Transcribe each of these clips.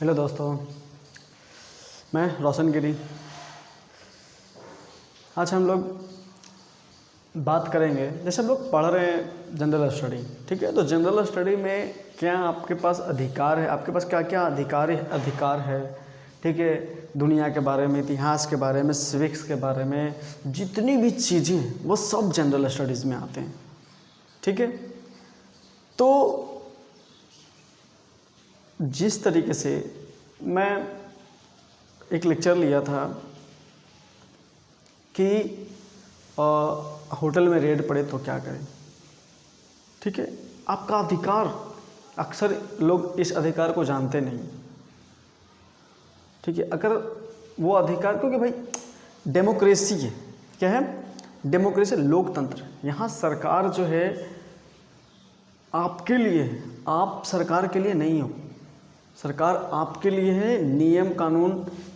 Hello दोस्तों, मैं रोशन गिरी। आज हम लोग बात करेंगे, जैसे हम लोग पढ़ रहे हैं जनरल स्टडी, ठीक है। तो जनरल स्टडी में क्या आपके पास अधिकार है, आपके पास क्या क्या अधिकार है, ठीक है। दुनिया के बारे में, इतिहास के बारे में, सिविक्स के बारे में, जितनी भी चीज़ें हैं वो सब जनरल स्टडीज़ में आते हैं, ठीक है। तो जिस तरीके से मैं एक लेक्चर लिया था कि होटल में रेड पड़े तो क्या करें, ठीक है। आपका अधिकार, अक्सर लोग इस अधिकार को जानते नहीं, ठीक है। अगर वो अधिकार, क्योंकि भाई डेमोक्रेसी है, क्या है, डेमोक्रेसी, लोकतंत्र। यहाँ सरकार जो है आपके लिए है, आप सरकार के लिए नहीं हो। सरकार आपके लिए है, नियम कानून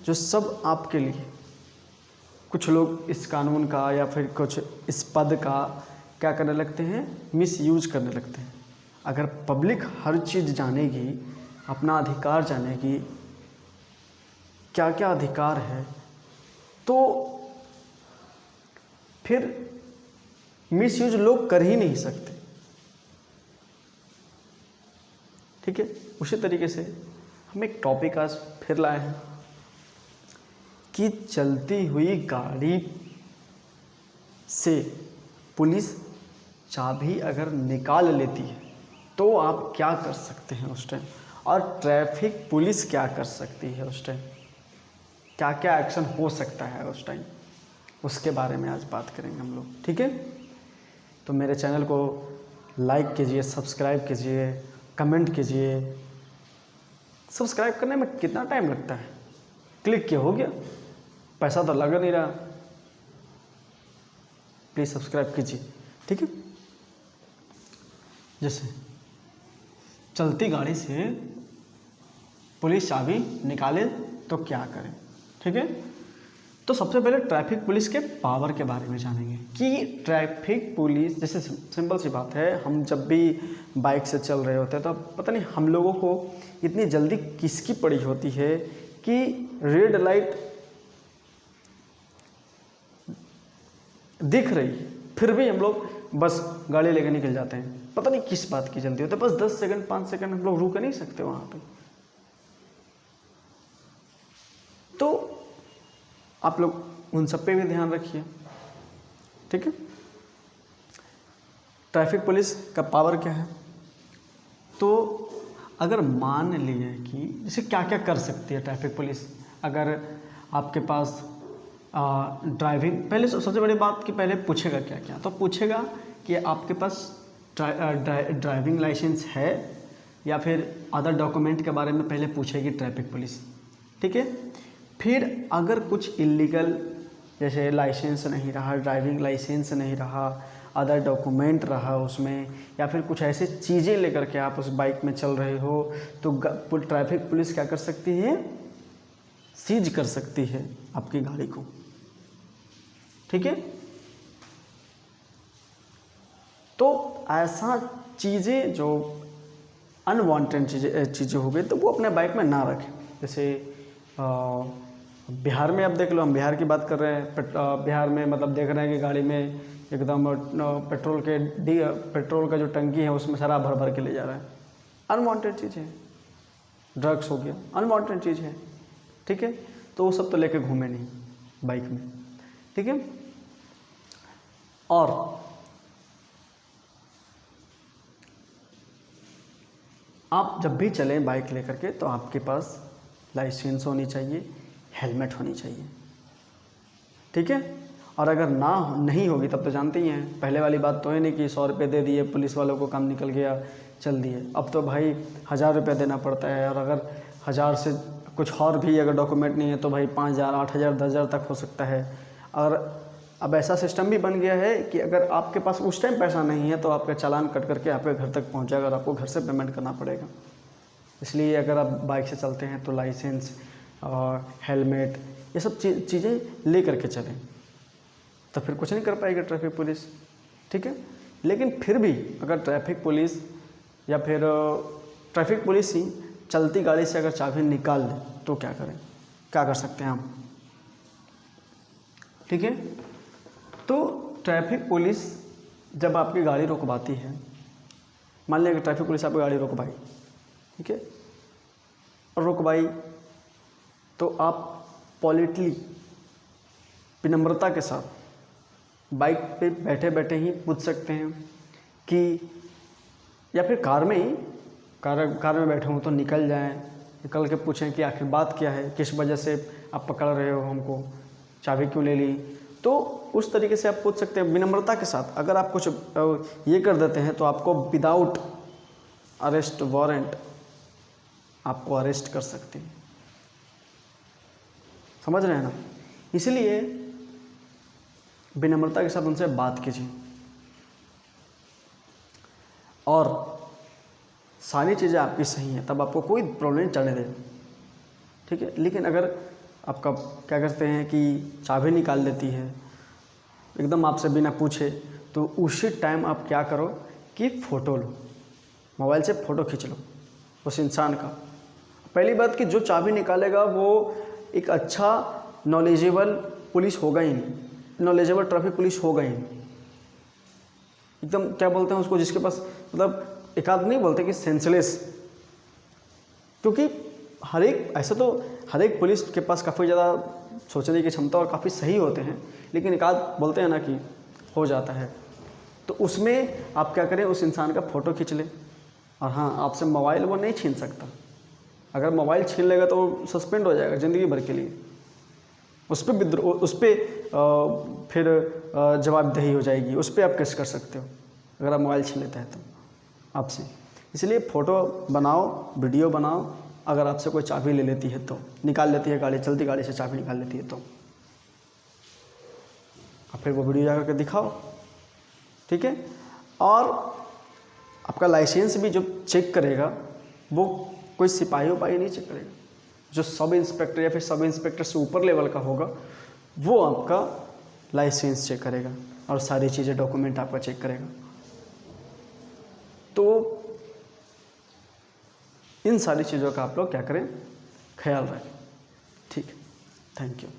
जो सब आपके लिए। कुछ लोग इस कानून का या फिर कुछ इस पद का क्या करने लगते हैं, मिसयूज करने लगते हैं। अगर पब्लिक हर चीज़ जानेगी, अपना अधिकार जानेगी, क्या क्या अधिकार है, तो फिर मिसयूज लोग कर ही नहीं सकते, ठीक है। उसी तरीके से हम एक टॉपिक आज फिर लाए हैं कि चलती हुई गाड़ी से पुलिस चाबी अगर निकाल लेती है तो आप क्या कर सकते हैं उस टाइम, और ट्रैफिक पुलिस क्या कर सकती है उस टाइम, क्या क्या एक्शन हो सकता है उस टाइम, उसके बारे में आज बात करेंगे हम लोग, ठीक है। तो मेरे चैनल को लाइक कीजिए, सब्सक्राइब कीजिए, कमेंट कीजिए। सब्सक्राइब करने में कितना टाइम लगता है, क्लिक किया, हो गया, पैसा तो लग नहीं रहा। प्लीज़ सब्सक्राइब कीजिए, ठीक है। जैसे चलती गाड़ी से पुलिस चाबी निकाले तो क्या करें, ठीक है। तो सबसे पहले ट्रैफिक पुलिस के पावर के बारे में जानेंगे कि ट्रैफिक पुलिस, जैसे सिंपल सी बात है, हम जब भी बाइक से चल रहे होते हैं तो पता नहीं हम लोगों को इतनी जल्दी किसकी पड़ी होती है कि रेड लाइट दिख रही है, फिर भी हम लोग बस गाड़ी लेकर निकल जाते हैं। पता नहीं किस बात की जल्दी होती है, बस 10 सेकंड 5 सेकंड हम लोग रुक नहीं सकते वहाँ पे। तो आप लोग उन सब पे भी ध्यान रखिए, ठीक है। ट्रैफिक पुलिस का पावर क्या है, तो अगर मान लिए कि जैसे क्या क्या कर सकती है ट्रैफिक पुलिस। अगर आपके पास ड्राइविंग, पहले सबसे बड़ी बात कि पहले पूछेगा क्या क्या, तो पूछेगा कि आपके पास ड्राइविंग लाइसेंस है या फिर अदर डॉक्यूमेंट के बारे में पहले पूछेगी ट्रैफिक पुलिस, ठीक है। फिर अगर कुछ इलीगल, जैसे लाइसेंस नहीं रहा, ड्राइविंग लाइसेंस नहीं रहा, अदर डॉक्यूमेंट रहा उसमें, या फिर कुछ ऐसे चीज़ें लेकर के आप उस बाइक में चल रहे हो, तो ट्रैफिक पुलिस क्या कर सकती है, सीज कर सकती है आपकी गाड़ी को, ठीक है। तो ऐसा चीज़ें जो अनवांटेड चीज़ें हो गई तो वो अपने बाइक में ना रखें। जैसे बिहार में, अब देख लो, हम बिहार की बात कर रहे हैं। बिहार में मतलब देख रहे हैं कि गाड़ी में एकदम पेट्रोल का जो टंकी है उसमें शराब भर भर के ले जा रहा है। अनवांटेड चीज़ है, ड्रग्स हो गया, अनवांटेड चीज़ है, ठीक है। तो वो सब तो लेके घूमे नहीं बाइक में, ठीक है। और आप जब भी चलें बाइक लेकर के तो आपके पास लाइसेंस होनी चाहिए, हेलमेट होनी चाहिए, ठीक है। और अगर नहीं होगी तब तो जानते ही हैं, पहले वाली बात तो है नहीं कि 100 रुपये दे दिए पुलिस वालों को, काम निकल गया, चल दिए। अब तो भाई 1000 रुपये देना पड़ता है, और अगर 1000 से कुछ और भी अगर डॉक्यूमेंट नहीं है तो भाई 5000, 8000, 10000 तक हो सकता है। और अब ऐसा सिस्टम भी बन गया है कि अगर आपके पास उस टाइम पैसा नहीं है तो आपका चालान कट करके आपके घर तक पहुँच जाएगा और आपको घर से पेमेंट करना पड़ेगा। इसलिए अगर आप बाइक से चलते हैं तो लाइसेंस और हेलमेट ये सब चीज़ें ले करके चलें, तो फिर कुछ नहीं कर पाएगी ट्रैफिक पुलिस, ठीक है। लेकिन फिर भी अगर ट्रैफिक पुलिस या फिर ट्रैफिक पुलिस ही चलती गाड़ी से अगर चाबी निकाल ले तो क्या करें, क्या कर सकते हैं हम? ठीक है, तो ट्रैफिक पुलिस जब आपकी गाड़ी रुकवाती है, मान लिया कि ट्रैफिक पुलिस आपकी गाड़ी रुकवाई, ठीक है, और रुकवाई तो आप पॉलिटली विनम्रता के साथ बाइक पे बैठे बैठे ही पूछ सकते हैं कि, या फिर कार में ही, कार में बैठे हों तो निकल जाएं, निकल के पूछें कि आखिर बात क्या है, किस वजह से आप पकड़ रहे हो हमको, चाबी क्यों ले ली। तो उस तरीके से आप पूछ सकते हैं विनम्रता के साथ। अगर आप कुछ ये कर देते हैं तो आपको विदाउट अरेस्ट वारंट आपको अरेस्ट कर सकते हैं, समझ रहे हैं ना। इसलिए विनम्रता के साथ उनसे बात कीजिए और सारी चीज़ें आपकी सही हैं, तब आपको कोई प्रॉब्लम नहीं चढ़ने देगा, ठीक है। लेकिन अगर आपका क्या करते हैं कि चाबी निकाल लेती है एकदम आपसे बिना पूछे, तो उसी टाइम आप क्या करो कि फ़ोटो लो, मोबाइल से फ़ोटो खींच लो उस इंसान का। पहली बात कि जो चाबी निकालेगा वो एक अच्छा नॉलेजेबल पुलिस होगा ही नहीं, नॉलेजेबल ट्रैफिक पुलिस होगा ही नहीं, एकदम क्या बोलते हैं उसको, जिसके पास मतलब एक आध नहीं बोलते कि सेंसलेस, क्योंकि हर एक ऐसा तो हर एक पुलिस के पास काफ़ी ज़्यादा सोचने की क्षमता और काफ़ी सही होते हैं, लेकिन एक आध बोलते हैं ना कि हो जाता है। तो उसमें आप क्या करें, उस इंसान का फ़ोटो खींच लें। और हाँ, आपसे मोबाइल वो नहीं छीन सकता, अगर मोबाइल छीन लेगा तो वो सस्पेंड हो जाएगा ज़िंदगी भर के लिए, उस पर फिर जवाबदेही हो जाएगी, उस पर आप केस कर सकते हो अगर आप मोबाइल छीन लेता है तो आपसे। इसलिए फ़ोटो बनाओ, वीडियो बनाओ, अगर आपसे कोई चाबी ले लेती है तो, निकाल लेती है गाड़ी, चलती गाड़ी से चाबी निकाल लेती है तो आप फिर वो वीडियो जा करके दिखाओ, ठीक है। और आपका लाइसेंस भी जो चेक करेगा वो कोई सिपाही उपाही नहीं चेक करेगा, जो सब इंस्पेक्टर या फिर सब इंस्पेक्टर से ऊपर लेवल का होगा वो आपका लाइसेंस चेक करेगा और सारी चीज़ें डॉक्यूमेंट आपका चेक करेगा। तो इन सारी चीज़ों का आप लोग क्या करें, ख्याल रखें, ठीक है। Thank you.